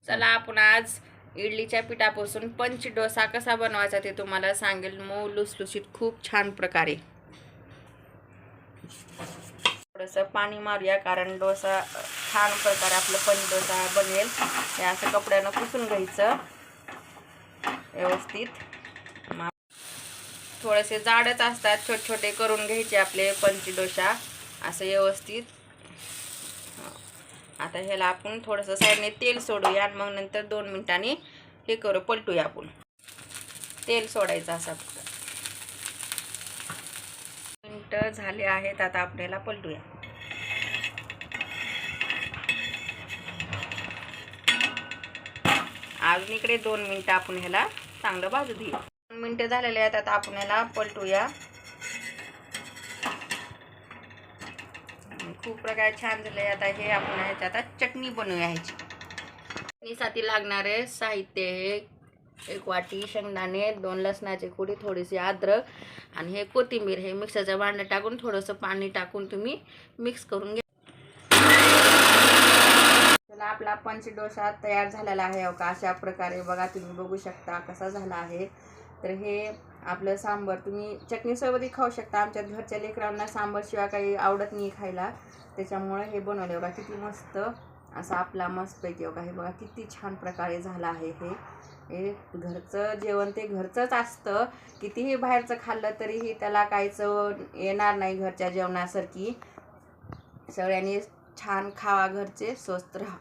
चला आपण आज इडलीच्या पिठापासून पंच डोसा कसा बनवायचा ते तुम्हाला सांगेल, मऊ लुसलुशीत खूप छान प्रकारे. थोडंसं पाणी मारूया कारण डोसा छान प्रकारे आपलं पंच डोसा बनेल. हे असं कपड्यानं पुसून घ्यायचं व्यवस्थित. थोडेसे जाडच असतात, छोटे छोटे करून घ्यायचे आपले पंच डोसा असं व्यवस्थित. आता ह्याला आपण थोडंसं साईडने तेल सोडूया आणि मग नंतर 2 मिनिटांनी हे करू, पलटूया. आपण तेल सोडायचं असं. मिनटं झाले आहेत, आता आपण याला पलटूया. अजून इकडे 2 मिनिटं आपण ह्याला चांगलं भाजू देऊ. 2 मिनिटं झालेले आहेत, आता आपण याला पलटूया. खूप प्रकारे छान झाले. आता हे आपण ह्याच्यात आता चटणी बनवूया. ह्याची चटणीसाठी लागणारे साहित्य हे 1 वाटी शेंगदाणे, 2 लसणाचे कुडी, थोडीशी अद्रक आणि हे कोथिंबीर. हे मिक्सरच्या भांड्यात टाकून थोडंसं पाणी टाकून तुम्ही मिक्स करून घ्या. चला, आपला पंच डोसा तयार झालेला आहे. अशा प्रकारे बघा, तुम्ही बघू शकता कसा झाला आहे. तर हे आपलं सांबर तुम्ही चटणीसोबतही खाऊ शकता. आमच्या घरच्या लेकरांना सांबारशिवाय काही आवडत नाही खायला, त्याच्यामुळे हे बनवले. बघा किती मस्त असा आपला मस्तपैकी. बघा हे बघा किती छान प्रकारे झालं आहे. हे घरचं जेवण ते घरचंच असतं. कितीही बाहेरचं खाल्लं तरीही त्याला काहीच येणार नाही घरच्या जेवणासारखी. सगळ्यांनी छान खावा, घरचे स्वस्त राहा.